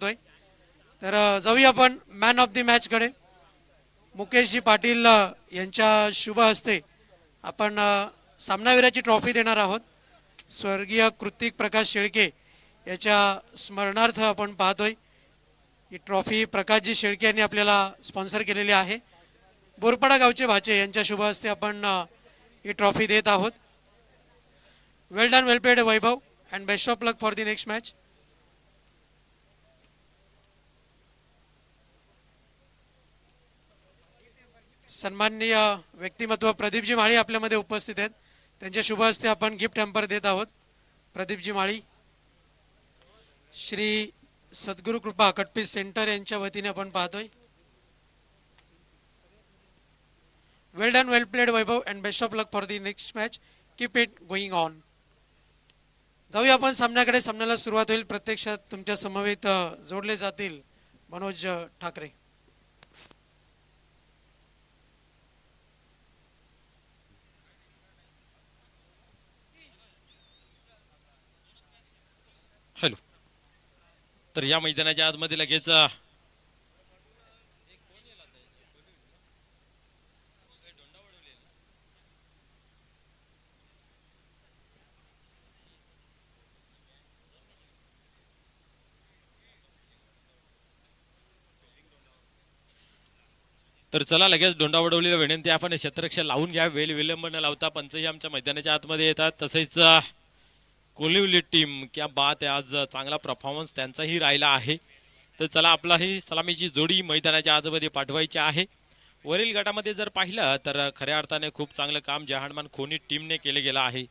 तर जाऊया आपण मॅन ऑफ द मॅच कडे. मुकेशजी पाटील यांच्या शुभ हस्ते आपण सामनावीराची ट्रॉफी देणार आहोत. स्वर्गीय कृतिक प्रकाश शेळके याच्या स्मरणार्थ आपण पाहतोय. ही ट्रॉफी प्रकाशजी शेळके यांनी आपल्याला स्पॉन्सर केलेली आहे. बोरपाडा गावचे भाचे यांच्या शुभ हस्ते आपण ही ट्रॉफी देत आहोत. Well done, well played Vaibhav, and best of luck for the next match. सन्माननीय व्यक्तिमत्व प्रदीपजी माळी आपल्यामध्ये उपस्थित आहेत. त्यांच्या शुभ हस्ते आपण गिफ्ट हॅम्पर देत आहोत. प्रदीपजी माळी, श्री सद्गुरू कृपा कटपीस सेंटर यांच्या वतीने आपण पाहतोय. Well done, well played Vaibhav, and best of luck for the next match. Keep it going on. जाऊया आपण सामन्याकडे. सामन्याला सुरुवात होईल. प्रत्यक्षात तुमच्या समवेत जोडले जातील मनोज ठाकरे. हॅलो. तर या मैदानाच्या आतमध्ये लगेच तर चला लगेच डोंडा वडवलेला विनंती. आपण क्षेत्ररक्षण लावून घ्या. वेळ विलंब न लावता पंचही आमच्या मैदानाच्या आतमध्ये येतात. तसेच कोलिवली टीम क्या बात आहे, आज चांगला परफॉर्मन्स त्यांचाही राहिला आहे. तर चला आपलाही सलामीची जोडी मैदानाच्या आतमध्ये पाठवायची आहे. वरील गटामध्ये जर पाहिलं तर खऱ्या अर्थाने खूप चांगलं काम जहानमान खोनी टीमने केले गेलं आहे.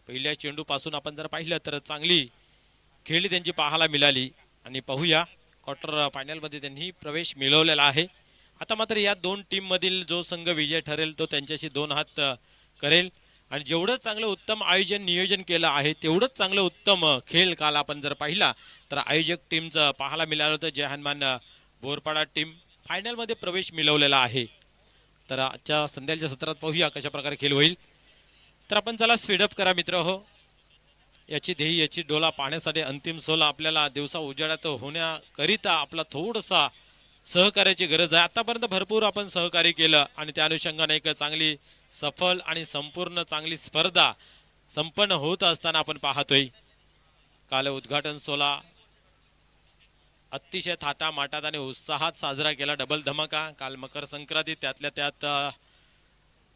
पहिल्या चेंडूपासून आपण जर पाहिलं तर चांगली खेळी त्यांची पाहायला मिळाली. आणि पाहूया क्वार्टर फायनलमध्ये त्यांनी प्रवेश मिळवलेला आहे. आता मात्र या दोन टीम मधील जो संघ विजय ठरेल तो त्यांच्याशी दोन हात करेल. आणि जेवढं चांगलं उत्तम आयोजन नियोजन केलं आहे तेवढंच चांगलं उत्तम खेळ काल आपण जर पाहिला तर आयोजक टीमचं पाहायला मिळालं होतं. जय हनुमान बोरपाडा टीम फायनलमध्ये प्रवेश मिळवलेला आहे. तर आजच्या संध्याच्या सत्रात पाहूया कशा प्रकारे खेळ होईल. तर आपण चला स्पीडअप करा मित्र हो. याची ध्येय याची डोला पाहण्यासाठी अंतिम सोला आपल्याला दिवसा उजेडात होण्याकरिता आपला थोडासा सहकार्याची गरज आहे. आतापर्यंत भरपूर आपण सहकार्य केलं आणि त्या अनुषंगाने एक चांगली सफल आणि संपूर्ण चांगली स्पर्धा संपन्न होत असताना आपण पाहतोय. काल उद्घाटन सोहळा अतिशय थाटामाटात आणि उत्साहात साजरा केला. डबल धमाका. काल मकर संक्रांती, त्यातल्या त्यात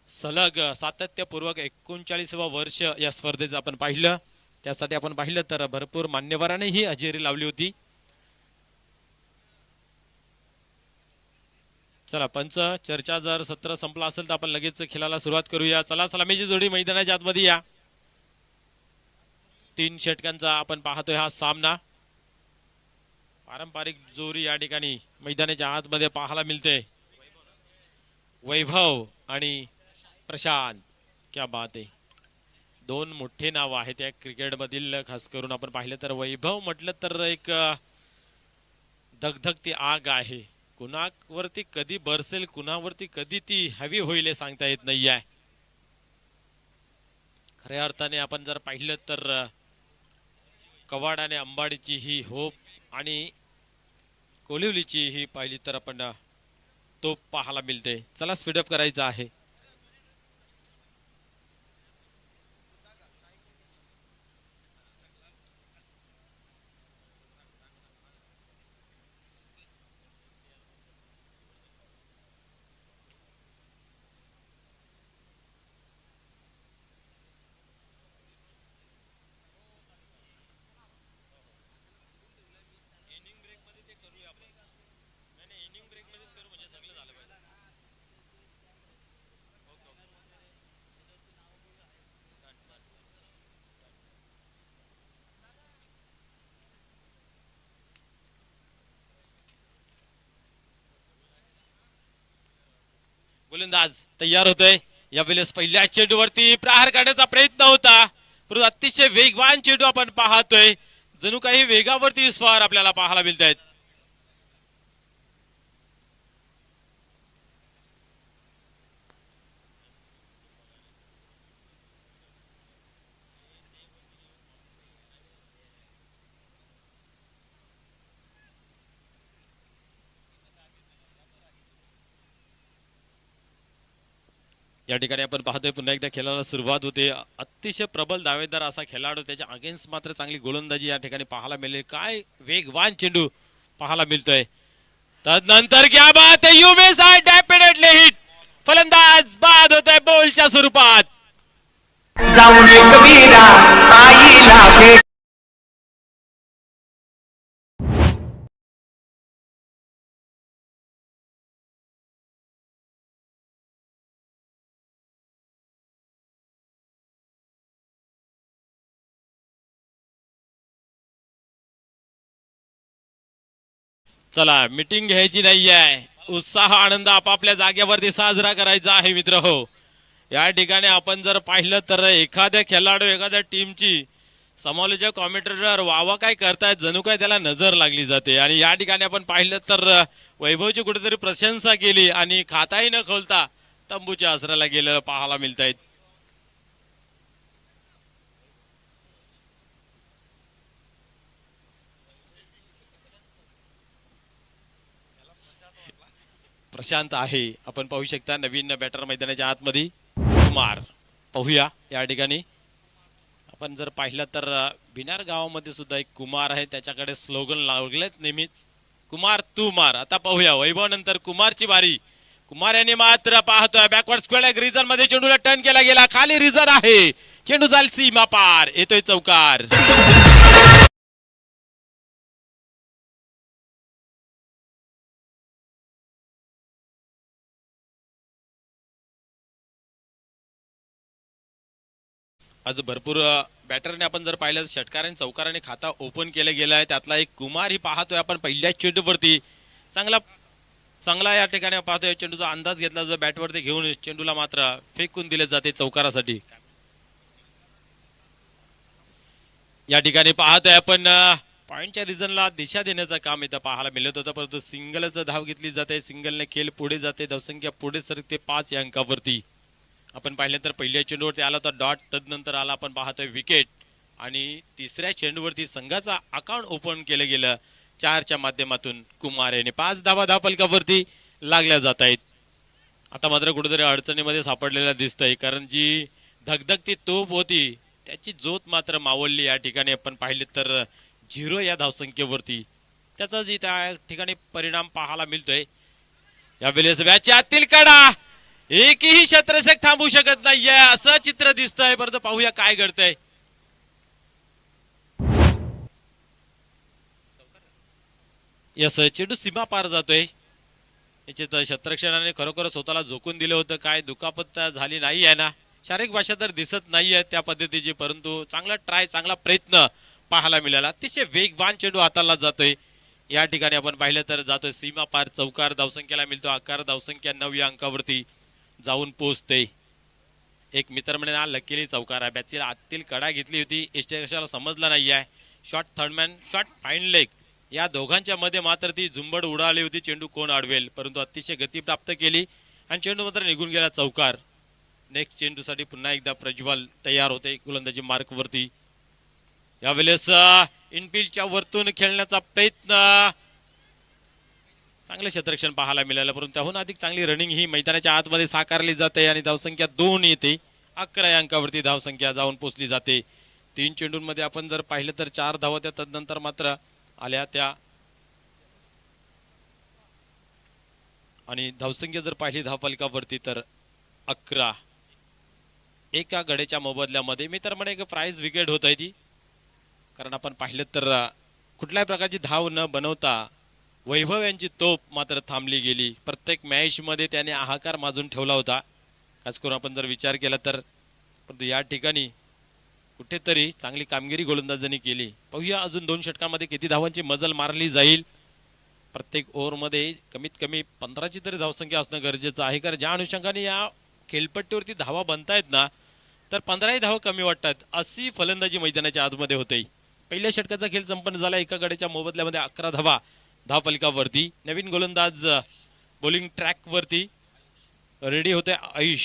सलग सातत्यपूर्वक 39वा वर्ष या स्पर्धेचं आपण पाहिलं. त्यासाठी आपण पाहिलं तर भरपूर मान्यवरांनीही हजेरी लावली होती. चला पंच चर्चा जर सत्र संपला असेल तर आपण लगेच खेळायला सुरुवात करूया. चला सलामीची जोडी मैदानाच्या आतमध्ये या. 3 षटकांचा आपण पाहतोय हा सामना. पारंपरिक जोरी या ठिकाणी मैदानाच्या आतमध्ये पाहायला मिळते. वैभव आणि प्रशांत, क्या बात आहे. दोन मोठे नाव आहेत या क्रिकेट मधील. खास करून आपण पाहिलं तर वैभव म्हटलं तर एक धगधगती आग आहे. कुणावरती कधी बरसेल, कुणावरती कधी ती हवी होईल हे सांगता येत नाही आहे. खऱ्या अर्थाने आपण जर पाहिलं तर कवाड आणि अंबाडीची ही होप आणि कोलिवलीची ही पाहिली तर आपण तोप पाहायला मिळते. चला स्पीडअप करायचं आहे. गोलंदाज तयार होतोय. यावेळेस पहिल्या चेंडूवरती प्रहार करण्याचा प्रयत्न होता, परंतु अतिशय वेगवान चेंडू आपण पाहतोय. जणू काही वेगावरती स्वार आपल्याला पाहायला मिळत आहेत. या ठिकाणी आपण पाहतोय पुन्हा एकदा खेळाला सुरुवात होते. अतिशय प्रबल दावेदार असा खेळाडू, त्याच्या अगेन्स्ट मात्र चांगली गोलंदाजी या ठिकाणी पाहायला मिळेल. काय वेगवान चेंडू पाहायला मिळतोय. तदनंतर क्या बात है, you miss I definitely hit. फलंदाज बाद होतोय बॉलच्या स्वरूपात. जाऊन एकवीरा आईला भेट. चला मीटिंग घ्यायची नाहीये, उत्साह आनंद आपापल्या जागेवरती साजरा करायचा आहे मित्र हो. या ठिकाणी आपण जर पाहिलं तर एखाद्या खेळाडू एखाद्या टीमची समालोचक कॉमेंटेटर वावा काय करतायत, जणू काय त्याला नजर लागली जाते. आणि या ठिकाणी आपण पाहिलं तर वैभवची कुठेतरी प्रशंसा केली आणि खाताही न खोलता तंबूच्या आसराला गेलेलं पाहायला मिळत आहेत. प्रशांत आहे, आपण पाहू शकता नवीन बॅटर मैदानाच्या आतमध्ये कुमार. पाहूया या ठिकाणी आपण जर पाहिलं तर बिनार गावामध्ये सुद्धा एक कुमार आहे, त्याच्याकडे स्लोगन लागलेत नेहमीच, कुमार तू मार. आता पाहूया वैभव नंतर कुमारची बारी. कुमार यांनी मात्र पाहतोय बॅकवर्ड स्क्वेअर रिझन मध्ये चेंडूला टर्न केला गेला, खाली रिझन आहे, चेंडू जाईल सीमा पार, येतोय चौकार. आज भरपूर बॅटरने आपण जर पाहिलं तर षटकाराने चौकाराने खाता ओपन केलं गेलं आहे. त्यातला एक कुमार ही पाहतोय आपण पहिल्याच चेंडूवरती चांगला या ठिकाणी पाहतोय. चेंडूचा अंदाज घेतला जो बॅटवरती घेऊन चेंडूला मात्र फेकून दिले जाते चौकारासाठी. या ठिकाणी पाहतोय आपण पॉइंटच्या रिझनला दिशा देण्याचं काम इथं पाहायला मिळत होतं, परंतु सिंगलच धाव घेतली जाते, सिंगलने खेळ पुढे जाते, धावसंख्या पुढे सरकते 5 या अंकावरती. आपण पाहिलं तर पहिल्या चेंडूवरती आला होता डॉट, तदनंतर आला आपण पाहतोय विकेट आणि तिसऱ्या चेंडूवरती संघाचा अकाउंट ओपन केलं गेलं 4च्या माध्यमातून कुमार याने 5 धावा धावफलकावरती लागल्या जात आहेत. आता मात्र कुठेतरी अडचणीमध्ये सापडलेला दिसतंय, कारण जी धगधगती तोप होती त्याची ज्योत मात्र मावळली. या ठिकाणी आपण पाहिले तर 0 या धावसंख्येवरती त्याचा जी त्या ठिकाणी परिणाम पाहायला मिळतोय. यावेळेस मॅचच्या आतील कडा एकही क्षेत्ररक्षक थांबू शकत नाहीये असं चित्र दिसतंय, परंतु पाहूया काय घडतंय. यस, चेंडू सीमा पार जातोय. याचे तर क्षेत्ररक्षणाने खरोखर स्वतःला झोकून दिलं होतं, काय दुखापत झाली नाही आहे ना, शारीरिक भाषा तर दिसत नाहीये त्या पद्धतीची, परंतु चांगला ट्राय चांगला प्रयत्न पाहायला मिळाला. अतिशय वेगवान चेंडू हाताला जातोय. या ठिकाणी आपण पाहिलं तर जातोय सीमा पार, चौकार धावसंख्येला मिळतो आकार, धावसंख्या 9 या अंकावरती जाऊन पोहोचते. एक मित्र म्हणे ना लकीली चौकार आहे, बॅटची आतील कडा घेतली होती, एस्टेकशाला समजला नाही आहे. Shot third man shot fine leg या दोघांच्या मध्ये मात्र ती झुंबड उडाली होती, चेंडू कोण अडवेल, परंतु अतिशय गती प्राप्त केली आणि चेंडू मात्र निघून गेला चौकार. नेक्स्ट चेंडूसाठी पुन्हा एकदा प्रज्वल तयार होते गोलंदाजी मार्कवरती. यावेळेस इनफिल्डच्या वरतून खेळण्याचा प्रयत्न, चांगले क्षेत्ररक्षण पाहायला मिळालं, परंतु त्याहून अधिक चांगली रनिंग ही मैदानाच्या आतमध्ये साकारली जाते आणि धावसंख्या 2 येते. 11 या अंकावरती धावसंख्या जाऊन पोहोचली जाते. 3 चेंडूंमध्ये आपण जर पाहिलं तर 4 धावा त्या तदनंतर मात्र आल्या त्या, आणि धावसंख्या जर पाहिली धावफलकावरती तर 11. एका गड्याच्या मोबदल्यामध्ये मी तर म्हणे एक प्राइज विकेट होत आहे ती, कारण आपण पाहिलं तर कुठल्याही प्रकारची धाव न बनवता वैभव यांची तोप मात्र थांबली गेली. प्रत्येक मॅच मध्ये त्याने हाहाकार माजून ठेवला होता, खास करून आपण जर विचार केला तर, परंतु या ठिकाणी कुठेतरी चांगली कामगिरी गोलंदाजांनी केली. पाहूया अजून 2 षटकांमध्ये किती धावांची मजल मारली जाईल. प्रत्येक ओव्हरमध्ये कमीत कमी 15ची तरी धावसंख्या असणं गरजेचं आहे, कारण ज्या अनुषंगाने या खेळपट्टीवरती धावा बनतायत ना, तर 15ही धावा कमी वाटतात, अशी फलंदाजी मैदानाच्या आतमध्ये होते. पहिल्या षटकाचा खेळ संपन्न झाला, एका गड्याच्या मोबदल्यामध्ये 11 धावा धावफलकावरती. नवीन गोलंदाज बॉलिंग ट्रॅक वरती रेडी होते आयुष.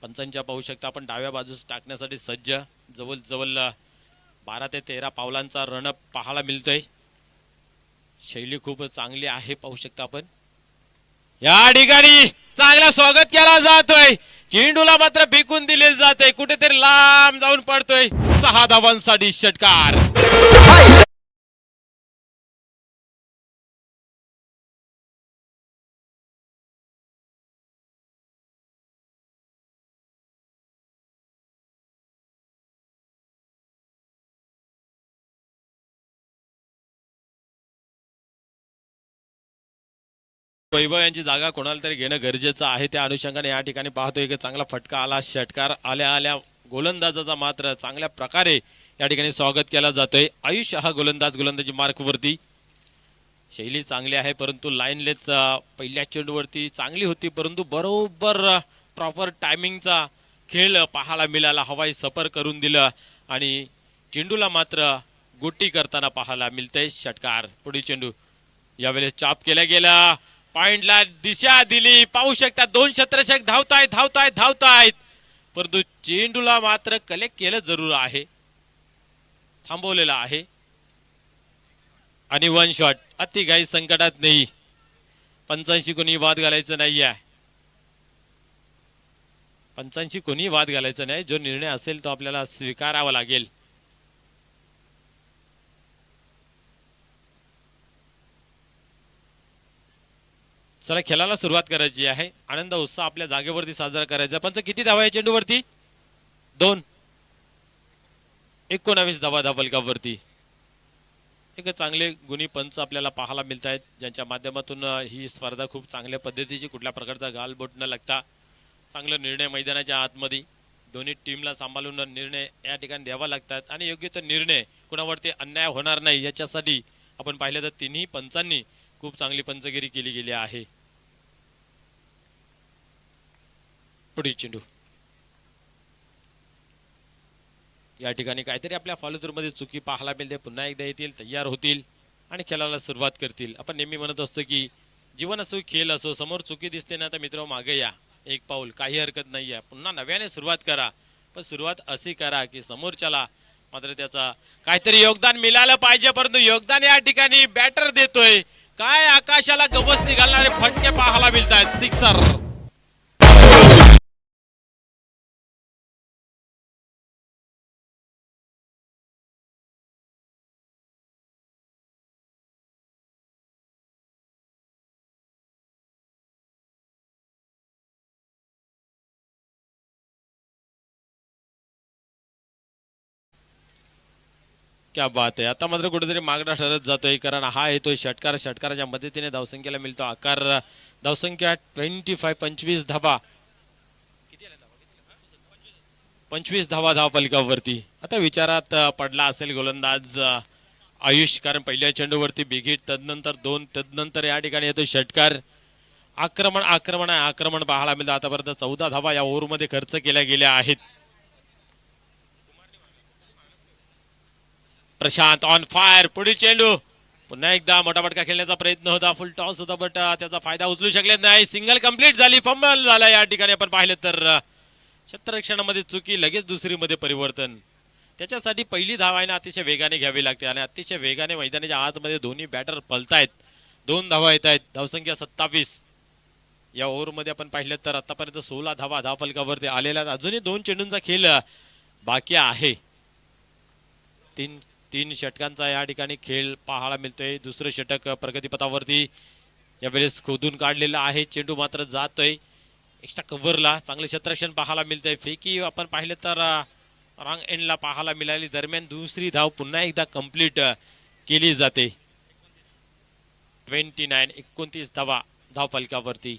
पंचांच्या पाहू शकता आपण डाव्या बाजूस टाकण्यासाठी सज्ज, जवळ 12 ते 13 पावलांचा रनअप पाहायला मिळतोय. शैली खूप चांगली आहे पाहू शकता आपण. या ठिकाणी चांगला स्वागत केला जातोय. चेंडूला मात्र फेकून दिले जाते, कुठेतरी लांब जाऊन पडतोय. 6 धावांसाठी षटकार. वैभव यांची जागा कोणाला तरी घेणं गरजेचं आहे. त्या अनुषंगाने या ठिकाणी पाहतोय की चांगला फटका आला. षटकार आल्या आल्या गोलंदाजाचा मात्र चांगल्या प्रकारे या ठिकाणी स्वागत केला जातोय. आयुष हा गोलंदाजी मार्कवरती. शैली चांगली आहे, परंतु लाईन लेथ पहिल्या चेंडूवरती चांगली होती, परंतु बरोबर प्रॉपर टायमिंगचा खेळ पाहायला मिळाला. हवाई सफर करून दिलं आणि चेंडूला मात्र गोटी करताना पाहायला मिळतंय. षटकार. पुढील चेंडू यावेळेस चाप केला गेला. पॉइंटला दिशा दिली. पाहू शकता 2 क्षेत्ररक्षक धावतायत, परंतु चेंडूला मात्र कलेक्ट केलं जरूर आहे, थांबवलेला आहे. आणि 1 शॉट. अति काही संकटात नाही. 85 कोणी वाद घालायचं नाही आहे. 85 कोणी वाद घालायचं नाही. जो निर्णय असेल तो आपल्याला स्वीकारावा लागेल. चला खेळाला सुरुवात करायची आहे. आनंद उत्साह आपल्या जागेवरती साजरा करायचा. पंच किती धावा आहे चेंडूवरती? 2. 19 धावा धावफलकावरती. एक चांगले गुणी पंच आपल्याला पाहायला मिळत आहेत, ज्यांच्या माध्यमातून ही स्पर्धा खूप चांगल्या पद्धतीची, कुठल्या प्रकारचा गालबोट न लागता चांगला निर्णय मैदानाच्या आतमध्ये दोन्ही टीमला सांभाळून निर्णय या ठिकाणी द्यावा लागतात आणि योग्य तो निर्णय कुणावरती अन्याय होणार नाही याच्यासाठी आपण पाहिलं तर तिन्ही पंचांनी खूप चांगली पंचगिरी केली गेली आहे. पुढील चेंडू या ठिकाणी काहीतरी आपल्या फॉलोथ्रूमध्ये चुकी पाहायला मिळते. पुन्हा एकदा येतील, तयार होतील आणि खेळाला सुरुवात करतील. आपण नेहमी म्हणत असतो की जीवन असो खेळ असो, समोर चुकी दिसते ना तर मित्र मागे या, एक पाऊल, काही हरकत नाही आहे. पुन्हा नव्याने सुरुवात करा, पण सुरुवात अशी करा की समोरच्याला मात्र त्याचा काहीतरी योगदान मिळालं पाहिजे. परंतु योगदान या ठिकाणी बॅटर देतोय. काय आकाशाला गवसणी घालणारे फटके पाहायला मिळतात. सिक्सर. क्या बात आहे. आता मात्र कुठेतरी मागणा ठरत जातोय, कारण हा येतोय षटकार. षटकाराच्या मदतीने धावसंख्येला मिळतो आकार. धावसंख्या 25, 25 धावा. 25 धावा धावफलकावरती. आता विचारात पडला असेल गोलंदाज आयुष, कारण पहिल्या चेंडूवरती बिग हिट, तदनंतर 2, तदनंतर या ठिकाणी येतो षटकार. आक्रमण पाहायला मिळतं. आतापर्यंत 14 धावा या ओव्हरमध्ये खर्च केल्या गेल्या आहेत. Prashant on fire. पुढील चेंडू पुन्हा एकदा मोठा फटका खेळण्याचा प्रयत्न होता, फुल टॉस होता, बट त्याचा फायदा उचलू शकले नाही. सिंगल कंप्लीट झाली, फंबल झाला. या ठिकाणी आपण पाहिलं तर क्षेत्ररक्षणामध्ये चुकी, लगेच दुसरीमध्ये परिवर्तन. त्याच्यासाठी पहिली धाव आहे ना अतिशय वेगाने घ्यावी लागते आणि अतिशय वेगाने मैदानाच्या आतमध्ये दोन्ही बॅटर पलतायत. 2 धावा येत आहेत. धावसंख्या 27. या ओव्हरमध्ये आपण पाहिलं तर आतापर्यंत 16 धावा धावफलकावरती आलेल्या. अजूनही 2 चेंडूंचा खेळ बाकी आहे. 3 षटकांचा या ठिकाणी खेळ पाहायला मिळतोय. दुसरं षटक प्रगतीपथावरती यावेळेस खोदून काढलेलं आहे. चेंडू मात्र जातोय एक्स्ट्रा कव्हरला. चांगलं क्षेत्ररक्षण पाहायला मिळतंय. फेकी आपण पाहिलं तर रॉंग एंडला पाहायला मिळाली. दरम्यान दुसरी धाव पुन्हा एकदा कंप्लीट केली जाते. 29 धावा धावफलकावरती.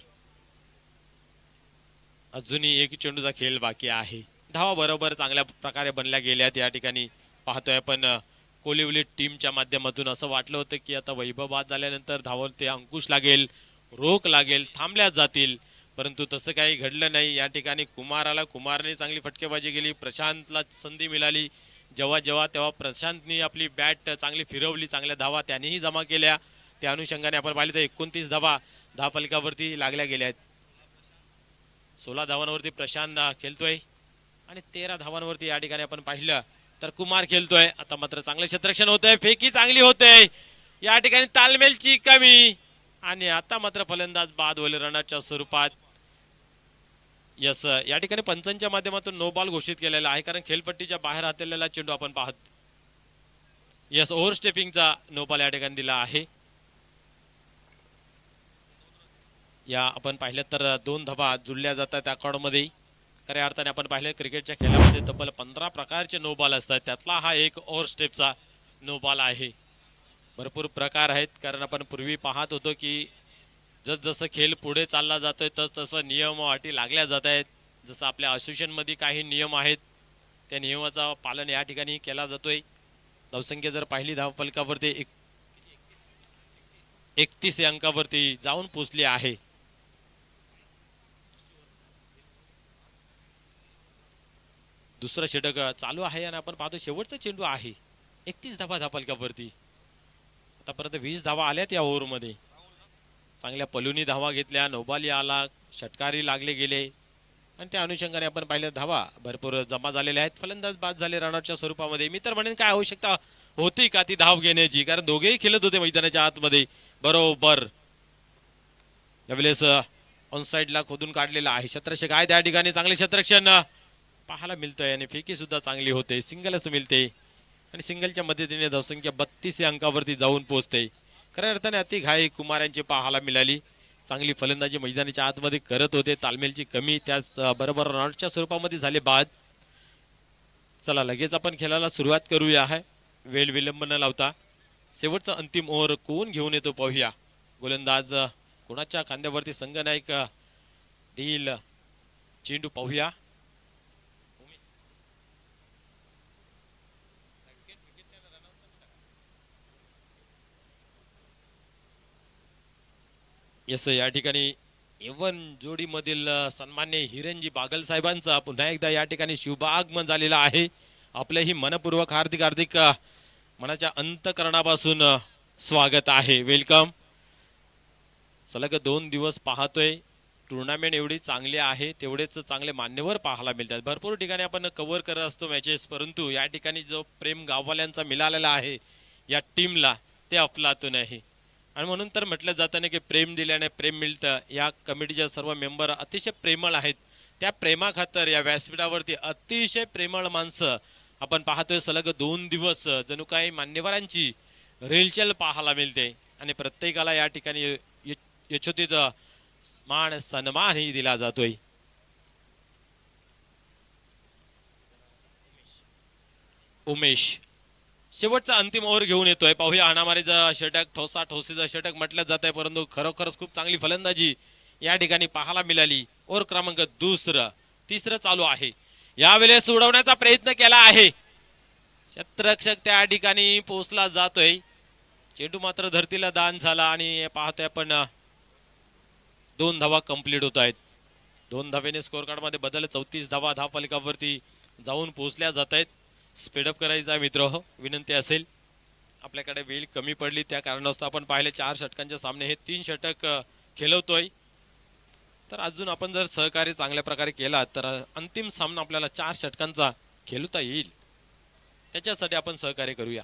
अजूनही 1 चेंडूचा खेळ बाकी आहे. धावा बरोबर चांगल्या प्रकारे बनल्या गेल्यात. या ठिकाणी पाहतोय आपण कोलिवली टीमच्या माध्यमातून असं वाटलं होतं की आता वैभव बाद झाल्यानंतर धावावर ते अंकुश लागेल, रोख लागेल, थांबल्या जातील, परंतु तसं काही घडलं नाही. या ठिकाणी कुमारने चांगली फटकेबाजी केली. प्रशांतला संधी मिळाली तेव्हा प्रशांतनी आपली बॅट चांगली फिरवली. चांगल्या धावा त्यानेही जमा केल्या. त्या अनुषंगाने आपण पाहिलं तर 29 धावा धावफलकावरती लागल्या गेल्या आहेत. 16 धावांवरती प्रशांत खेळतोय आणि 13 धावांवरती या ठिकाणी आपण पाहिलं तर कुमार खेळतोय. आता मात्र चांगलं क्षेत्ररक्षण होतंय, फेकी चांगली होते. या ठिकाणी तालमेलची कमी आणि आता मात्र फलंदाज बाद होईल रनाच्या स्वरूपात. यस, या ठिकाणी पंचांच्या माध्यमातून नो बॉल घोषित केलेला आहे, कारण खेळपट्टीच्या बाहेर हातलेला चेंडू आपण पाहत. यस, ओव्हर स्टेपिंगचा नो बॉल या ठिकाणी दिला आहे. या आपण पाहिलं तर 2 धावा जुळल्या जातात अकाउंटमध्ये. खऱ्या अर्थाने आपण पाहिलं क्रिकेटच्या खेळामध्ये तब्बल 15 प्रकारचे नो बॉल असतात, त्यातला हा एक ओव्हर स्टेपचा नो बॉल आहे. भरपूर प्रकार आहेत, कारण आपण पूर्वी पाहत होतो की जसं खेळ पुढे चालला जातोय तसं नियम अटी लागल्या जात आहेत. जसं आपल्या असोसिएशनमध्ये काही नियम आहेत, त्या नियमाचा पालन या ठिकाणी केला जातोय. धावसंख्या जर पाहिली धावफलकावरती 31 अंकावरती जाऊन पोचली आहे. दुसरा षटक चालू आहे आणि आपण पाहतो शेवटचा चेंडू आहे. 31 धावा धावफलकावरती. आतापर्यंत 20 धावा आल्यात या ओव्हरमध्ये. चांगल्या पलुनी धावा घेतल्या, नोबाली आला, षटकारी लागले गेले आणि त्या अनुषंगाने आपण पाहिलं धावा भरपूर जमा झालेल्या आहेत. फलंदाज बाद झाले रनआउटच्या स्वरूपामध्ये. मी तर म्हणेन काय आवश्यकता होती का ती धाव घेण्याची, कारण दोघेही खेळत होते मैदानाच्या आतमध्ये बरोबर. यावेळेस ऑन साइडला खोदून काढलेला आहे. क्षेत्ररक्षक आहे त्या ठिकाणी, चांगले क्षेत्ररक्षण पाहायला मिळतंय आणि फेकी सुद्धा चांगली होते, सिंगलच मिळते आणि सिंगलच्या मदतीने धावसंख्या 32 अंकावरती जाऊन पोहोचते. खऱ्या अर्थाने अति घाई कुमार यांची पाहायला मिळाली. चांगली फलंदाजी मैदानाच्या आतमध्ये करत होते, तालमेलची कमी त्याच बरोबर रनआउटच्या स्वरूपामध्ये झाले बाद. चला लगेच आपण खेळायला सुरुवात करूया. आहे वेळ विलंब न लावता शेवटचा अंतिम ओव्हर कोण घेऊन येतो पाहूया. गोलंदाज कोणाच्या खांद्यावरती संघनायक देईल चेंडू पाहूया. यस, या ठिकाणी एवन जोडीमधील सन्मान्य हिरणजी बागल साहेबांचा पुन्हा एकदा या ठिकाणी शुभागमन झालेला आहे. आपलेही मनपूर्वक हार्दिक हार्दिक मनाच्या अंतकरणापासून स्वागत आहे, वेलकम. सलग 2 दिवस पाहतोय. टुर्नामेंट एवढी चांगली आहे, तेवढेच चांगले मान्यवर पाहायला मिळतात. भरपूर ठिकाणी आपण कव्हर करत असतो मॅचेस, परंतु या ठिकाणी जो प्रेम गाववाल्यांचा मिळालेला आहे या टीमला ते अफलातून आहे. आणि म्हणून तर म्हटलं जातं ना की प्रेम दिल्याने प्रेम मिळतं. या कमिटीचे सर्व मेंबर अतिशय प्रेमळ आहेत. त्या प्रेमाखातर या व्यासपीठावरती अतिशय प्रेमळ माणसं आपण पाहतोय. सलग 2 दिवस जणू काही मान्यवरांची रेलचेल पाहायला मिळते आणि प्रत्येकाला या ठिकाणी यशोचित मान सन्मानही दिला जातोय. उमेश शेवटचा अंतिम ओव्हर घेऊन येतोय. पाहूया हाणामारीचा षटक, ठोसा ठोसीचा षटक म्हटलं जात आहे, परंतु खरोखरच खूप चांगली फलंदाजी या ठिकाणी पाहायला मिळाली. ओव्हर क्रमांक 2, 3 चालू आहे. यावेळेस उडवण्याचा प्रयत्न केला आहे, क्षेत्ररक्षक त्या ठिकाणी पोहोचला जातोय. चेंडू मात्र धरतीला दान झाला आणि पाहतोय आपण 2 धावा कंप्लीट होत आहेत. 2 धावेने स्कोर कार्ड मध्ये बदल. 34 धावा धावफलकावरती जाऊन पोहोचल्या जात आहेत. स्पीडअप करायचा मित्र हो, विनंती असेल. आपल्याकडे वेळ कमी पडली त्या कारणास्तव आपण पाहिले 4 षटकांच्या सामने हे 3 षटक खेळवतोय. तर अजून आपण जर सहकार्य चांगल्या प्रकारे केला तर अंतिम सामना आपल्याला 4 षटकांचा खेळता येईल. त्याच्यासाठी आपण सहकार्य करूया.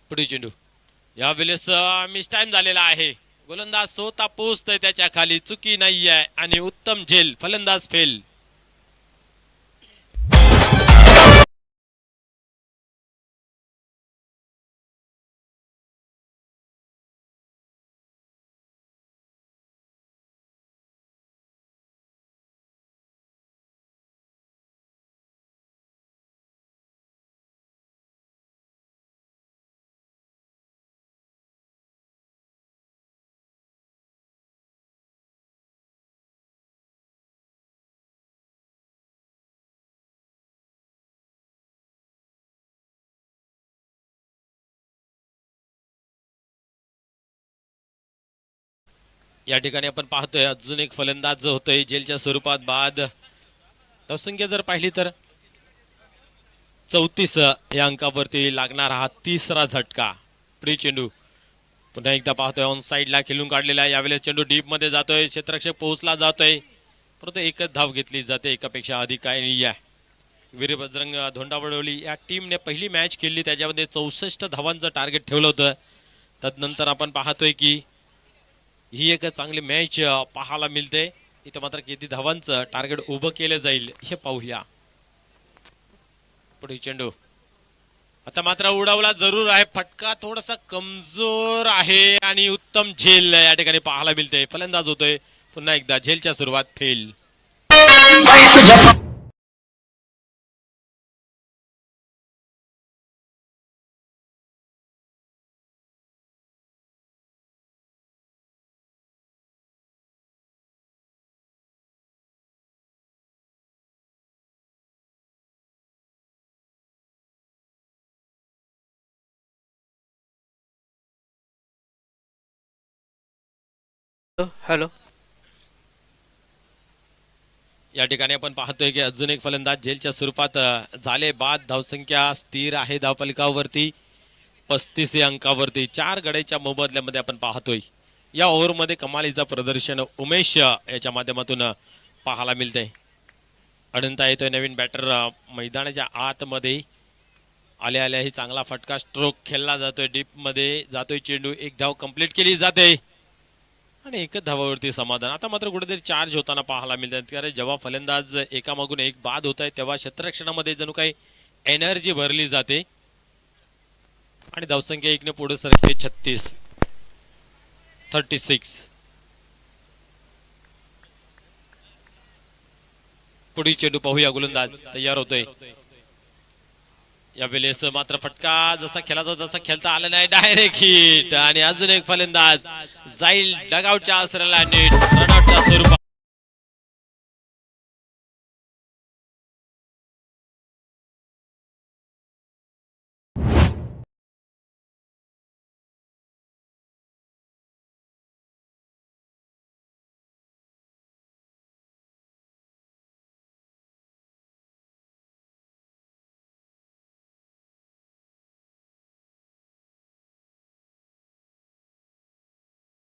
पुढे चेंडू यावेळेस मिस टाइम झालेला आहे. गोलंदाज स्वतः पोहोचतोय त्याच्या खाली, चुकी नाही आहे आणि उत्तम झेल. फलंदाज फेल. या ठिकाणी आपण पाहतोय अजून एक फलंदाज जो होतोय जेलच्या स्वरूपात बाद. धावसंख्या जर पाहिली तर 34 या अंकावरती लागणार हा 3रा झटका. पुढे चेंडू पुन्हा एकदा पाहतोय ऑन साइडला खेळून काढलेला आहे. यावेळेस चेंडू डीप मध्ये जातोय, क्षेत्ररक्षक पोहोचला जातोय, परंतु एकच धाव घेतली जाते, एकापेक्षा अधिक काही नाही आहे. वीर बजरंग धोंडावडवली या टीमने पहिली मॅच खेळली, त्याच्यामध्ये 64 धावांचं टार्गेट ठेवलं होतं. तदनंतर आपण पाहतोय की ही एक चांगली मॅच पाहायला मिळते. इथं मात्र किती धावांचं टार्गेट उभं केलं जाईल हे पाहूया. पुढे चेंडू आता मात्र उडवला जरूर आहे. फटका थोडासा कमजोर आहे आणि उत्तम झेल या ठिकाणी पाहायला मिळते. फलंदाज होतोय पुन्हा एकदा झेलच्या सुरुवात फेल. हॅलो. या ठिकाणी आपण पाहतोय की अजून एक फलंदाज झेलच्या स्वरूपात झाले बाद. धावसंख्या स्थिर आहे धावफलकावरती 35 अंकावरती. 4 गड्याच्या मोबदल्यामध्ये आपण पाहतोय या ओव्हरमध्ये कमालीचं प्रदर्शन उमेश याच्या माध्यमातून पाहायला मिळतंय. अनंत येतोय नवीन बॅटर मैदानाच्या आतमध्ये आल्या आल्याही चांगला फटका स्ट्रोक खेळला जातोय. डीप मध्ये जातोय चेंडू. एक धाव कंप्लीट केली जाते आणि एकच धावावरती समाधान. आता मात्र कुठेतरी चार्ज होताना पाहायला मिळतात. कारण जेव्हा फलंदाज एकामागून एक बाद होत आहे तेव्हा क्षेत्ररक्षणामध्ये जणू काही एनर्जी भरली जाते आणि धावसंख्या एकने पुढे सरकते 36. पुढील चेंडू पाहूया. गोलंदाज तयार होतोय. यावेळेस मात्र फटका जसा खेळाचा तसा खेळता आला नाही. डायरेक्ट हिट आणि अजून एक फलंदाज जाईल डगआउटच्या आसऱ्याला नीट रनआउटच्या स्वरूपात.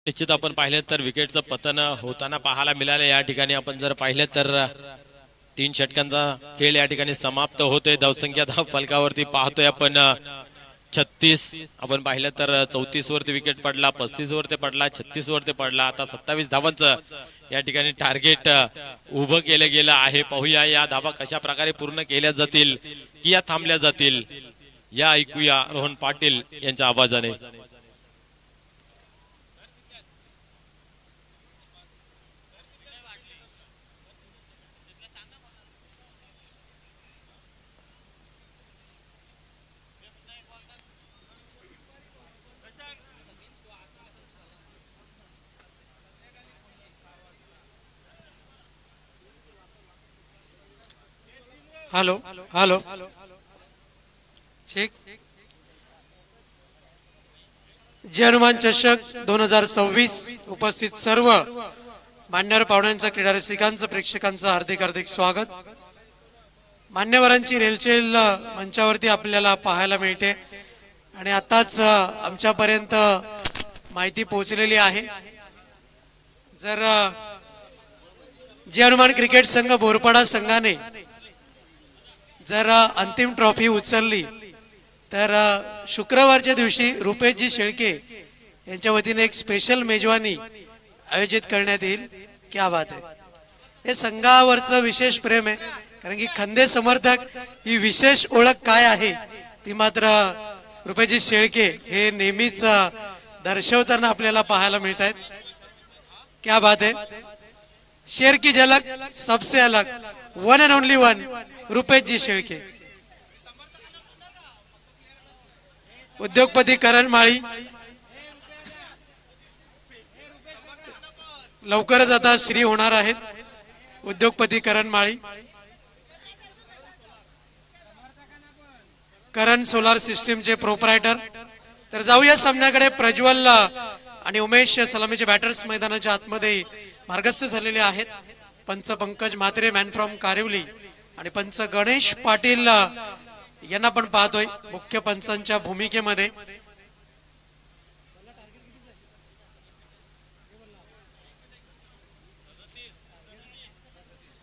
निश्चित आपण पाहिलं तर विकेटचं पतन होताना पाहायला मिळालं. या ठिकाणी आपण जर पाहिलं तर 3 षटकांचा खेळ या ठिकाणी समाप्त होतोय. धावसंख्या धाव फलकावरती पाहतोय आपण 36. आपण पाहिलं तर 34 वरती विकेट पडला, 35 वरती पडला, 36 वरती पडला. आता 27 धावांचं या ठिकाणी टार्गेट उभं केलं गेलं आहे. पाहूया या धावा कशा प्रकारे पूर्ण केल्या जातील की या थांबल्या जातील या ऐकूया रोहन पाटील यांच्या आवाजाने. हॅलो. हॅलो. चेक. जय हनुमान चषक 2026 उपस्थित सर्व मान्यवर पाहुण्यांचं, क्रीडा रसिकांचं, प्रेक्षकांचं हार्दिक हार्दिक स्वागत. मान्यवरांची रेलचेल मंचावरती आपल्याला पाहायला मिळते आणि आताच आमच्यापर्यंत माहिती पोहोचलेली आहे. जर जय हनुमान क्रिकेट संघ बोरपाडा संघाने जर अंतिम ट्रॉफी उचलली तर शुक्रवारच्या दिवशी रुपेशजी शेळके यांच्या वतीने एक स्पेशल मेजवानी आयोजित करण्यात येईल. क्या बात आहे. हे संघावरचं विशेष प्रेम आहे. कारण की खंदे समर्थक ही विशेष ओळख काय आहे ती मात्र रुपेशजी शेळके हे नेहमीच दर्शवताना आपल्याला पाहायला मिळत आहेत. क्या बात है. शेर की झलक सबसे अलग, one and only one Rupeshji Shelke. उद्योगपती करण माळी लवकरच आता श्री होणार आहेत. उद्योगपती करण माळी, करण सोलार सिस्टीमचे प्रोप्रायटर. तर जाऊया सामन्याकडे. प्रज्वल आणि उमेश सलामीचे बॅटर्स मैदानाच्या आतमध्ये मार्गस्थ झालेले आहेत. पंच पंकज म्हात्रे मॅन फ्रॉम कारिवली आणि पंच गणेश पाटील यांना पण पाहतोय मुख्य पंचांच्या भूमिकेमध्ये.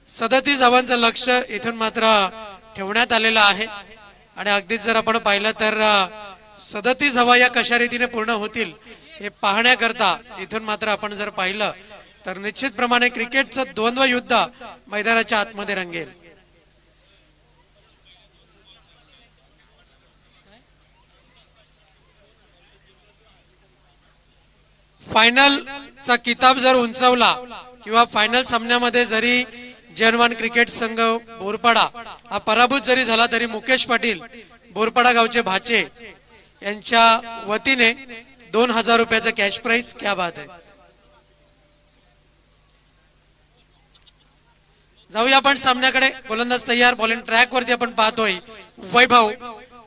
सदतीस धावांचं लक्ष इथून मात्र ठेवण्यात आलेलं आहे आणि अगदीच जर आपण पाहिलं तर 37 धावा या कशा रीतीने पूर्ण होतील हे पाहण्याकरता इथून मात्र आपण जर पाहिलं तर निश्चितप्रमाणे क्रिकेटचं द्वंद्व युद्ध मैदानाच्या आतमध्ये रंगेल. फायनलचा किताब जर उंचावला किंवा फायनल सामन्यामध्ये जरी जनवान क्रिकेट संघ बोरपाडा हा पराभूत जरी झाला तरी मुकेश पाटील बोरपाडा गावचे भाचे यांच्या वतीने 2000 रुपयाचं कॅश प्राइज. क्या बात आहे. जाऊया आपण सामन्याकडे. गोलंदाज तयार. बॉलिंग ट्रॅक वरती आपण पाहतोय वैभव.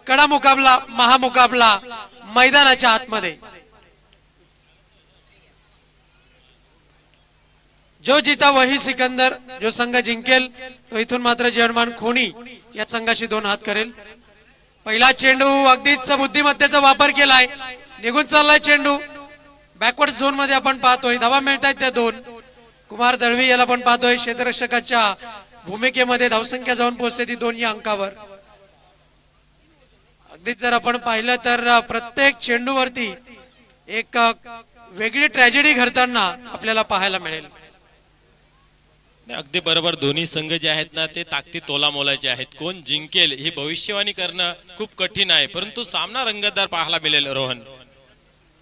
कडा मुकाबला, महामुकाबला मैदानाच्या आतमध्ये. जो जीता वही सिकंदर. जो संघ जिंकेल तो इथून मात्र जर्मन खोनी या संघाशी 2 हात करेल. पहिला चेंडू अगदीच बुद्धिमत्तेचा वापर केलाय. निघून चाललाय चेंडू. बॅकवर्ड झोन मध्ये आपण पाहतोय धावा मिळतायत त्या 2. कुमार दळवी याला पण पाहतोय क्षेत्ररक्षकाच्या भूमिकेमध्ये. धावसंख्या जाऊन पोहोचते ती 2 या अंकावर. अगदीच जर आपण पाहिलं तर प्रत्येक चेंडूवरती एक वेगळी ट्रॅजेडी घडताना आपल्याला पाहायला मिळेल. अगदी बरोबर. दोन्ही संघ जे आहेत ना ते ताकदी तोला मोलाचे आहेत. कोण जिंकेल ही भविष्यवाणी करणं खूप कठीण आहे, परंतु सामना रंगतदार पाहायला मिळेल. रोहन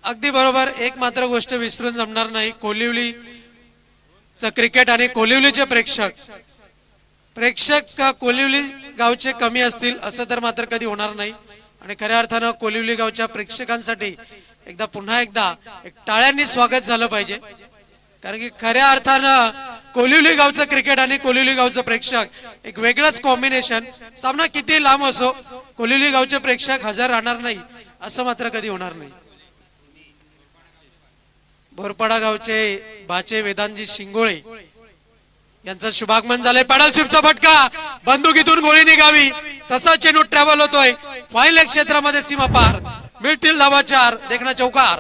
अगदी बरोबर. एक मात्र गोष्ट विसरून जमणार नाही. कोलिवलीचं क्रिकेट आणि कोलिवलीचे प्रेक्षक कोलिवली गावचे कमी असतील असं तर मात्र कधी होणार नाही. आणि खऱ्या अर्थानं कोलिवली गावच्या प्रेक्षकांसाठी पुन्हा एकदा एक टाळ्यांनी स्वागत झालं पाहिजे. कारण की खऱ्या अर्थानं कोलिवली गावचं क्रिकेट आणि कोलिवली गावचं प्रेक्षक एक वेगळंच कॉम्बिनेशन. सामना किती लांब असो कोलिवली गावचे प्रेक्षक हजर राहणार नाही असं मात्र कधी होणार नाही. बोरपाडा गावचे भाचे वेदांजी शिंगोळे यांचं शुभागमन झालंय. पॅडल शिफ्टचा फटका. बंदुकीतून गोळी निघावी तसा चेंडू ट्रॅव्हल होतोय फायनल क्षेत्रामध्ये. सीमा पार. मिळतील धावा 4. देखना चौकार.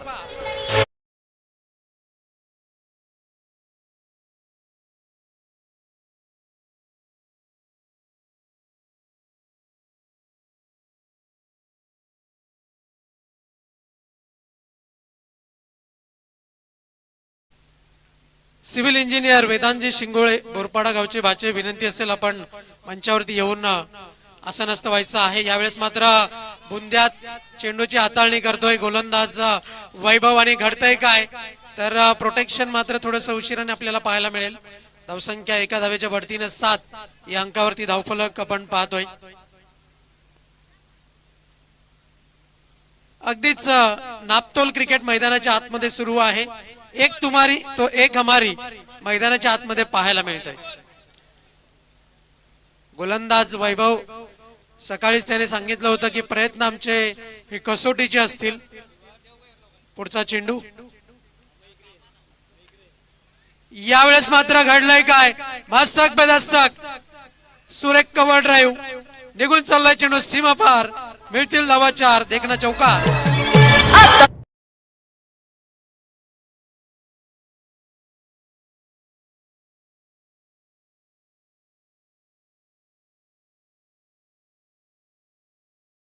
सिव्हिल इंजिनियर वेदांजी शिंगोळे बोरपाडा गावचे भाचे. विनंती असेल आपण मंचावरती येऊन आसनस्थ व्हायचं आहे. यावेळेस मात्र बुंद्यात चेंडूची हाताळणी करतोय गोलंदाज वैभव. आणि घडतंय काय तर प्रोटेक्शन मात्र थोडंसं उशिराने आपल्याला पाहायला मिळेल. धावसंख्या एका धावेच्या बढतीने 7 या अंकावरती धावफलक आपण पाहतोय. अगदीच नापतोल क्रिकेट मैदानाच्या आतमध्ये सुरू आहे. एक तुम्हारी तो एक हमारी मैदानाच्या आतमध्ये पाहायला मिळतंय. गोलंदाज वैभव सकाळीच त्याने सांगितलं होतं की प्रयत्न आमचे हे कसोटीचे असतील. पुढचा चेंडू. यावेळेस मात्र घडलंय काय. मस्तक बेदस्तक सुरेख कव्हर ड्राईव्ह. निघून चाललाय चेंडू सीमा पार. मिळतील धावा 4. देखना चौकार.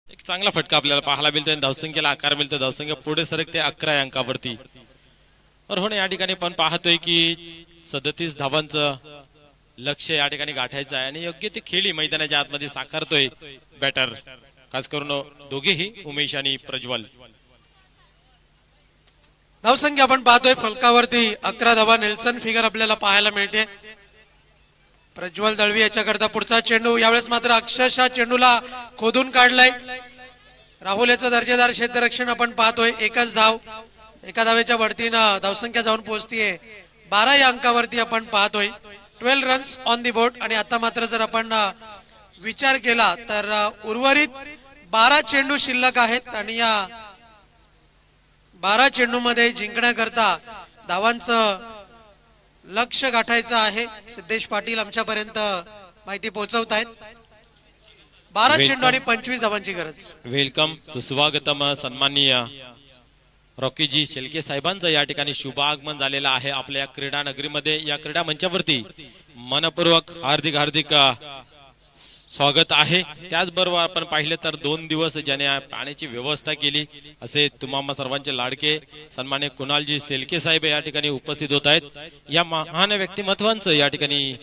एक चांगला फटका आपल्याला पाहायला मिळतोय. धावसंख्येला आकार मिळतो. धावसंख्या पुढे सरकते 11 अंकावरती. रोहन या ठिकाणी पण पाहतोय की 37 धावांचं लक्ष या ठिकाणी गाठायचं आहे आणि योग्य ती खेळी मैदानाच्या आतमध्ये साकारतोय बॅटर. खास करून दोघेही उमेश आणि प्रज्वल. धावसंख्या आपण पाहतोय फलकावरती 11 धावा. नेल्सन फिगर आपल्याला पाहायला मिळते. प्रज्वल दळवी याच्याकरता पुढचा चेंडू. यावेळेस मात्र अक्षरशः चेंडूला खोदून काढलाय. राहुल याचं दर्जेदार क्षेत्ररक्षण आपण पाहतोय. एकच धाव. एका धावेच्या बढतीनं धावसंख्या जाऊन पोहोचतीये 12 या अंकावरती आपण पाहतोय. 12 रन्स ऑन दी बोर्ड. आणि आता मात्र जर आपण विचार केला तर उर्वरित 12 चेंडू शिल्लक आहेत आणि या 12 चेंडूमध्ये जिंकण्याकरता धावांचं लक्ष गाठायचं आहे. सिद्धेश पाटील आमच्यापर्यंत माहिती पोहोचवत आहेत. 12 चेंडू आणि 25 धावांची गरज. वेलकम, सुस्वागतम. सन्माननीय रॉकीजी शेलके साहेबांचं या ठिकाणी शुभागमन झालेलं आहे आपल्या क्रीडा नगरीमध्ये. या क्रीडा मंचावरती मनपूर्वक हार्दिक स्वागत आहे. त्याचबरोबर आपण पाहिलं तर 2 दिवस ज्याने पाण्याची व्यवस्था केली असे तुम्हा सर्वांचे लाडके सन्मान्य कुणालजी सेलके साहेब या ठिकाणी उपस्थित होत आहेत. या महान व्यक्तिमत्वांचं या ठिकाणी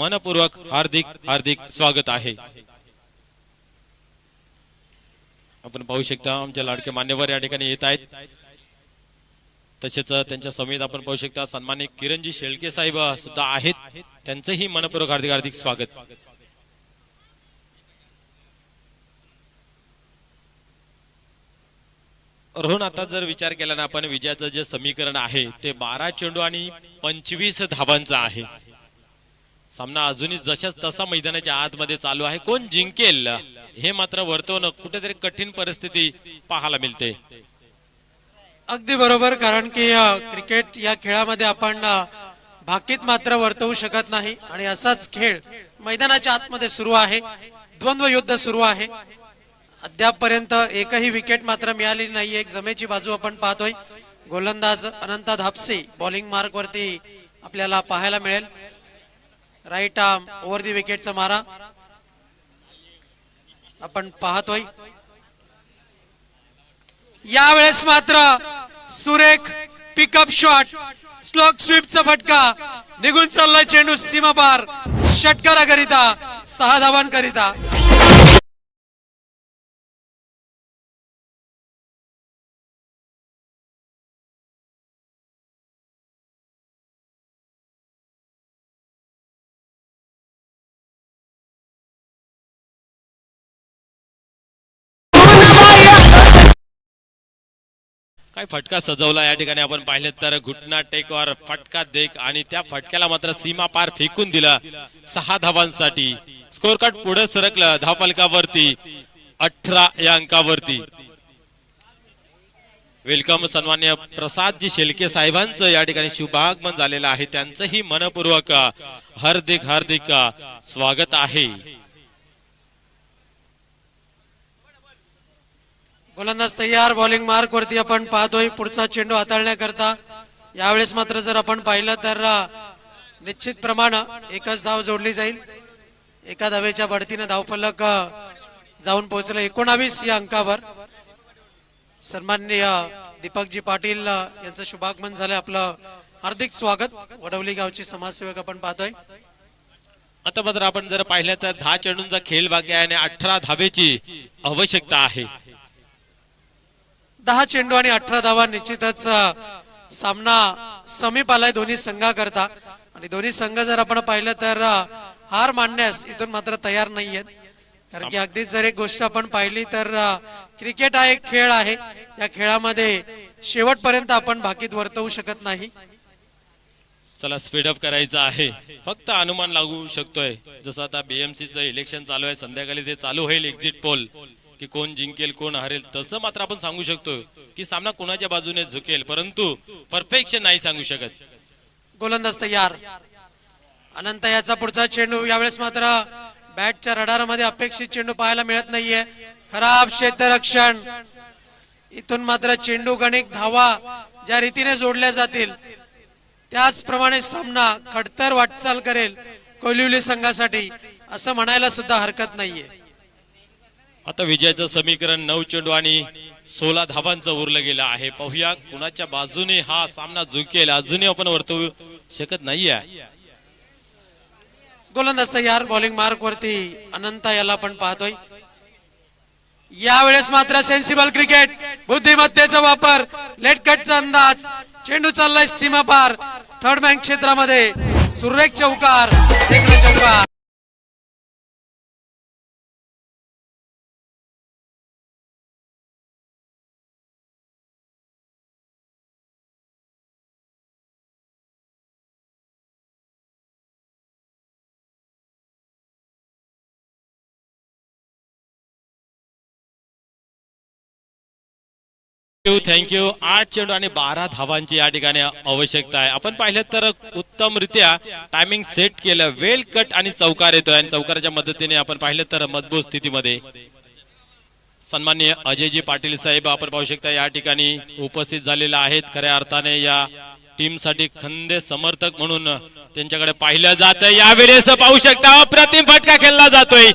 मनपूर्वक हार्दिक हार्दिक स्वागत आहे. आपण पाहू शकता आमचे लाडके मान्यवर या ठिकाणी येत आहेत. तसेच त्यांच्या समेत आपण पाहू शकता सन्मान्य किरणजी शेळके साहेब सुद्धा आहेत. त्यांचंही मनपूर्वक हार्दिक हार्दिक स्वागत. रोहन, आता जर विचार केला ना आपण विजयाचं जे समीकरण आहे ते 12 चेंडू आणि 25 धावांचं आहे. सामना अजूनही जशाच तसा मैदानाच्या आतमध्ये चालू आहे. कोण जिंकेल हे मात्र वर्तवणूक कुठेतरी कठीण परिस्थिती पाहायला मिळते. अगदी बरोबर, कारण की क्रिकेट या खेळामध्ये आपण भाकीत मात्र वर्तवू शकत नाही आणि असाच खेळ मैदानाच्या आतमध्ये सुरू आहे. द्वंद्व युद्ध सुरू आहे. अद्यापपर्यंत एकही विकेट मात्र मिळाली नाही. एक जमेची बाजू आपण पाहतोय. गोलंदाज अनंता धापसे बॉलिंग मार्क वरती आपल्याला पाहायला मिळेल. राईट आर्म ओव्हर दी विकेटचा मारा आपण पाहतोय. यावेळेस मात्र सुरेख पिकअप शॉट, स्लोक स्वीपचा फटका, निघून चाललाय चेंडू सीमापार, षटकाराकरिता 6 धावांकरिता. काय फटका सजवला या ठिकाणी आपण पाहिलं तर घुटना टेकवर फटका देख आणि त्या फटक्याला मात्र सीमा पार फेकून दिला 6 धावांसाठी. स्कोर कार्ड पुढे सरकलं धावफलकावरती 18 या अंकावरती. वेलकम सन्मान्य प्रसादजी शेलके साहेबांचं या ठिकाणी शुभागमन झालेलं आहे. त्यांचंही मनपूर्वक हार्दिक हार्दिक स्वागत आहे. गोलंदाज तयार, बॉलिंग मार्क वरती आपण पाहतोय पुढचा चेंडू हाताळण्याकरता. यावेळेस मात्र जर आपण पाहिलं तर निश्चित प्रमाणे एकच धाव जोडली जाईल. एका धावेच्या बढतीने धावफलक जाऊन पोहोचलं 19 या अंकावर. सन्माननीय दीपकजी पाटील यांचं शुभागमन झालं. आपलं हार्दिक स्वागत. वडवली गावची समाजसेवक आपण पाहतोय. आता मात्र आपण जर पाहिलं तर 10 चेंडूंचा खेळ बाकी आहे आणि 18 धावेची आवश्यकता आहे. 10 चेंडू आणि 18 धावा. निश्चितच सामना समीप आलाय दोन्ही संघाकरता आणि दोन्ही संघ जर आपण पाहिलं तर हार मानण्यास इथून मात्र तयार नाहीयेत. कारण की अगदीच जर एक गोष्ट आपण पाहिली तर क्रिकेट हा एक खेळ आहे. या खेळामध्ये शेवटपर्यंत आपण भाकीत वर्तवू शकत नाही. चला स्पीड अप करायचं आहे. फक्त अनुमान लागू शकतोय. जसं आता बीएमसीचं इलेक्शन चालू आहे, संध्याकाळी ते चालू होईल एक्झिट पोल की कोण जिंकेल कोण हरेल. तसं मात्र आपण सांगू शकतो की सामना कोणाच्या बाजूने झुकेल, परंतु परफेक्शन नाही सांगू शकत. गोलंदाज तयार. अनंत याचा पुढचा चेंडू. यावेळेस मात्र बॅटच्या रडारामध्ये अपेक्षित चेंडू पाहायला मिळत नाहीये. खराब क्षेत्ररक्षण. इथून मात्र चेंडू गणिक धावा ज्या रीतीने जोडल्या जातील त्याचप्रमाणे सामना खडतर वाटचाल करेल कोलिवली संघासाठी असं म्हणायला सुद्धा हरकत नाहीये. आता विजयाचं समीकरण 9 चेंडू आणि 16 धावांचं उरलं गेलं आहे. पाहूया कुणाच्या बाजूने हा सामना झुकेल. अजूनही आपण वर्तवू शकत नाहीये. गोलंदाज तयार. बॉलिंग मार्क वरती अनंत याला आपण पाहतोय. यावेळेस मात्र सेन्सिबल क्रिकेट, बुद्धिमत्तेचा वापर, लेट कटचा अंदाज. चेंडू चाललाय सीमा पार. थर्ड बँक क्षेत्रामध्ये सुरेख चौकार, देखणे चौकार. थँक्यू. 8 चेंडू आणि 12 धावांची या ठिकाणी आवश्यकता आहे. आपण पाहिलं तर उत्तमरित्या टायमिंग सेट केलं. वेल कट आणि चौकार येतोय आणि चौकाराच्या मदतीने आपण पाहिलं तर मजबूत स्थितीमध्ये सन्माननीय अजयजी पाटील साहेब आपण पाहू शकता या ठिकाणी उपस्थित झालेले आहेत. खऱ्या अर्थाने या टीम साठी खंदे समर्थक म्हणून त्यांच्याकडे पाहिलं जात. यावेळेस पाहू शकता अप्रतिम फटका खेळला जातोय,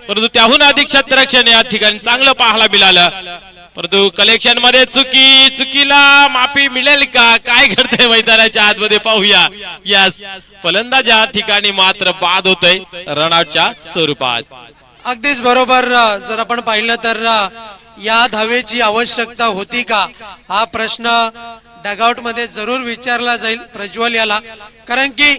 परंतु त्याहून अधिक क्षेत्ररक्षण या ठिकाणी चांगलं पाहायला मिळालं. परंतु कलेक्शन मध्ये चुकीला माफी मिळेल का, काय घडतंय मैदानाच्या आतमध्ये पाहूया. यस, फलंदाज या ठिकाणी मात्र बाद होतोय रनआउटच्या स्वरूपात. अगदीच बरोबर. जर आपण पाहिलं तर या धावेची आवश्यकता होती का, हा प्रश्न डगआउट मध्ये जरूर विचारला जाईल प्रज्वल याला, कारण की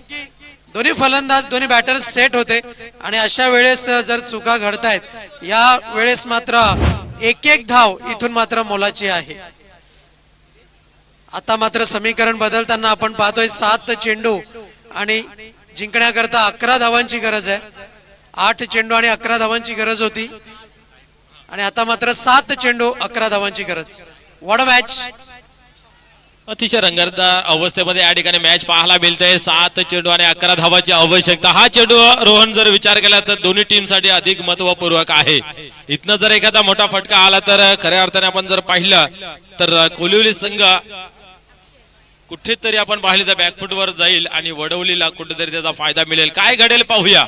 दोन्ही फलंदाज दोन्ही बॅटर्स सेट होते आणि अशा वेळेस जर चुका घडतायत या वेळेस मात्र एक एक धाव इथून मात्र मोलाची आहे. आता मात्र समीकरण बदलताना आपण पाहतोय 7 चेंडू आणि जिंकण्याकरता 11 धावांची गरज आहे. 8 चेंडू आणि 11 धावांची गरज होती आणि आता मात्र 7 चेंडू 11 धावांची गरज. What a match. अतिशय रंगतदार अवस्थेमध्ये या ठिकाणी मॅच पाहायला मिळते. 7 चेंडू आणि 11 धावाची आवश्यकता. हा चेंडू रोहन जर विचार केला तर दोन्ही टीम साठी अधिक महत्वपूर्वक आहे. इथनं जर एखादा मोठा फटका आला तर खऱ्या अर्थाने आपण जर पाहिलं तर कोलिवली संघ कुठेतरी आपण पाहिले तर बॅकफुटवर जाईल आणि वडवलीला कुठेतरी त्याचा फायदा मिळेल. काय घडेल पाहूया.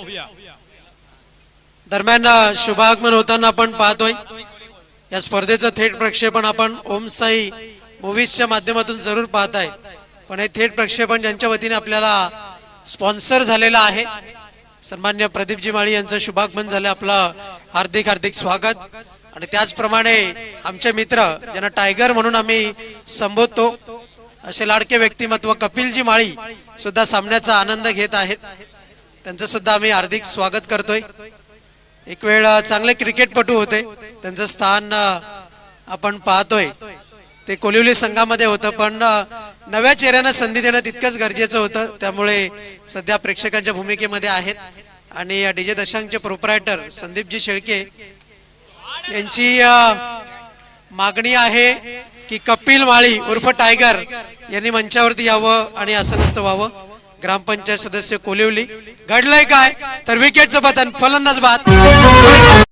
दरम्यान शुभागमन होताना आपण पाहतोय या स्पर्धेचं थेट प्रक्षेपण आपण ओम साई मूवीजच्या माध्यमातून जरूर पाहताय, पण हे थेट प्रक्षेपण ज्यांच्या वतीने आपल्याला स्पॉन्सर झालेलं आहे सन्मान्य प्रदीपजी माळी यांचं शुभागमन झालं. आपलं हार्दिक हार्दिक स्वागत. आणि त्याचप्रमाणे आमचे मित्र ज्यांना टायगर म्हणून आम्ही संबोधतो असे लाडके व्यक्तिमत्व कपिलजी माळी सुद्धा सामन्याचा आनंद घेत आहेत. त्यांचं सुद्धा आम्ही हार्दिक स्वागत करतोय. एक वेळ चांगले क्रिकेटपटू होते, त्यांचं स्थान आपण पाहतोय ते कोलिवली संघामध्ये होतं, पण नव्या चेहऱ्यांना संधी देणं तितकंच गरजेचं होतं. त्यामुळे सध्या प्रेक्षकांच्या भूमिकेमध्ये आहेत आणि डीजे दशांकचे प्रोप्रायटर संदीपजी शेळके यांची मागणी आहे की कपिल माळी उर्फ टायगर यांनी मंचावरती यावं आणि आसनस्थ व्हावं. ग्रामपंचायत सदस्य कोलिवली. घडलंय काय तर विकेटचं पतन, फलंदाज बाद.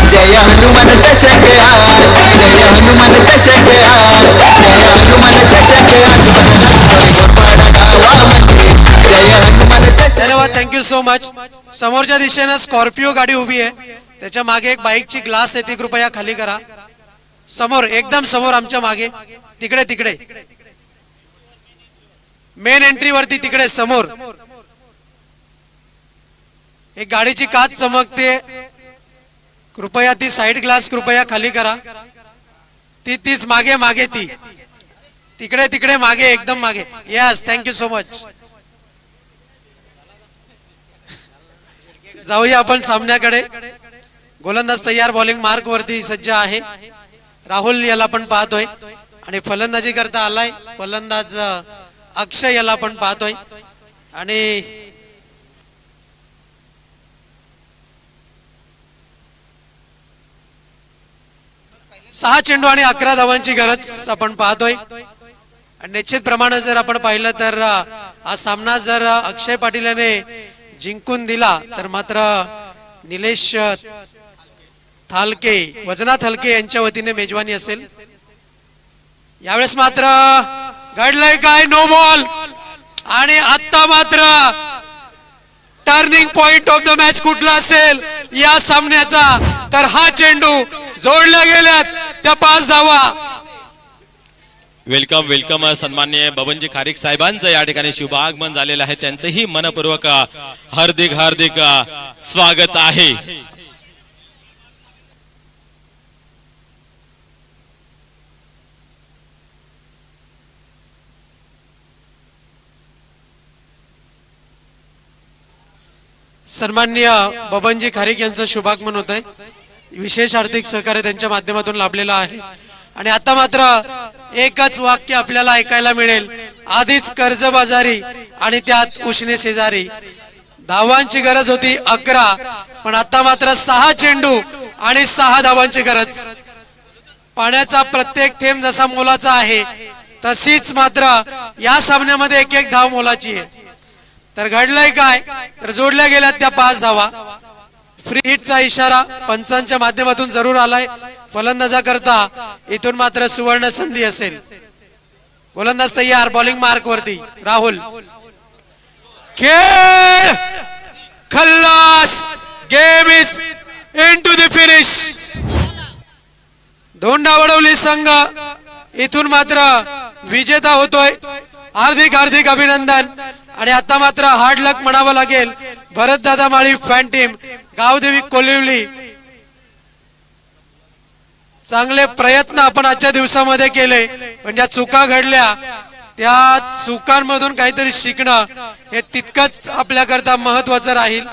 जय हनुमान चषक आज, जय हनुमान चषक आज, जय हनुमान चषक आज, जय हनुमान चषक. धन्यवाद, थँक्यू सो मच. समोरच्या दिशेनं स्कॉर्पिओ गाडी उभी आहे, त्याच्या मागे एक बाईकची ग्लास आहे, ती कृपया खाली करा. समोर, एकदम समोर आमच्या मागे, तिकडे तिकडे मेन एंट्री वरती तिकडे समोर एक गाडीची काच चमकते, कृपया ती साइड ग्लास कृपया खाली करा. तीच मागे मागे ती तिकडे तिकडे मागे एकदम मागे. Yes, thank you so much. जाऊया आपण सामन्याकडे. गोलंदाज तयार, बॉलिंग मार्क वरती सज्ज आहे. राहुल याला आपण पाहतोय आणि फलंदाजी करता आलाय फलंदाज अक्षय याला आपण पाहतोय. आणि 6 चेंडू आणि 11 धावांची गरज आपण पाहतोय. आणि निश्चित प्रमाणे जर आपण पाहिलं तर हा सामना जर अक्षय पाटील याने जिंकून दिला तर मात्र निलेश थालके, वजना थालके यांच्या वतीने मेजवानी असेल. यावेळेस मात्र घडलंय काय, नो बॉल. आणि आता मात्र turning point of the match कुठला असेल या सामन्याचा, तर हा चेंडू जोडल्या गेल्यात त्या 5 धावा. Welcome welcome. सन्माननीय बबनजी खारीक साहेबांचं या ठिकाणी शुभागमन झालेलं आहे, त्यांचंही मनपूर्वक हार्दिक हार्दिक स्वागत आहे. सन्माननीय बबनजी खारीक यांचं शुभागमन होत आहे. विशेष आर्थिक सहकार्य त्यांच्या माध्यमातून लाभलेलं आहे. आणि आता मात्र एकच वाक्य आपल्याला ऐकायला मिळेल, आधीच कर्जबाजारी आणि त्यात उष्णे शेजारी. धावांची गरज होती 11, पण आता मात्र 6 चेंडू आणि 6 धावांची गरज. पाण्याचा प्रत्येक थेंब जसा मोलाचा आहे तशीच मात्र या सामन्यामध्ये एक एक धाव मोलाची आहे. तर घडलंय काय, तर जोडल्या गेल्यात त्या 5 धावा. फ्री हिटचा इशारा पंचांच्या माध्यमातून जरूर आलाय. फलंदाजा करता इथून मात्र सुवर्ण संधी असेल. गोलंदाज तयार, बॉलिंग मार्क वरती राहुल. खेळ खल्लास, game is into the finish. 2 डाव उडवली संघ, इथून मात्र विजेता होतोय. हार्दिक हार्दिक अभिनंदन. आणि आता मात्र हार्ड लक म्हणावं लागेल भरतदादा माळी फॅन टीम, गावदेवी कोलिवली. चांगले प्रयत्न आपण आजच्या दिवसामध्ये केले, पण ज्या चुका घडल्या त्या चुकांमधून काहीतरी शिकणं हे तितकंच आपल्याकरता महत्वाचं राहील.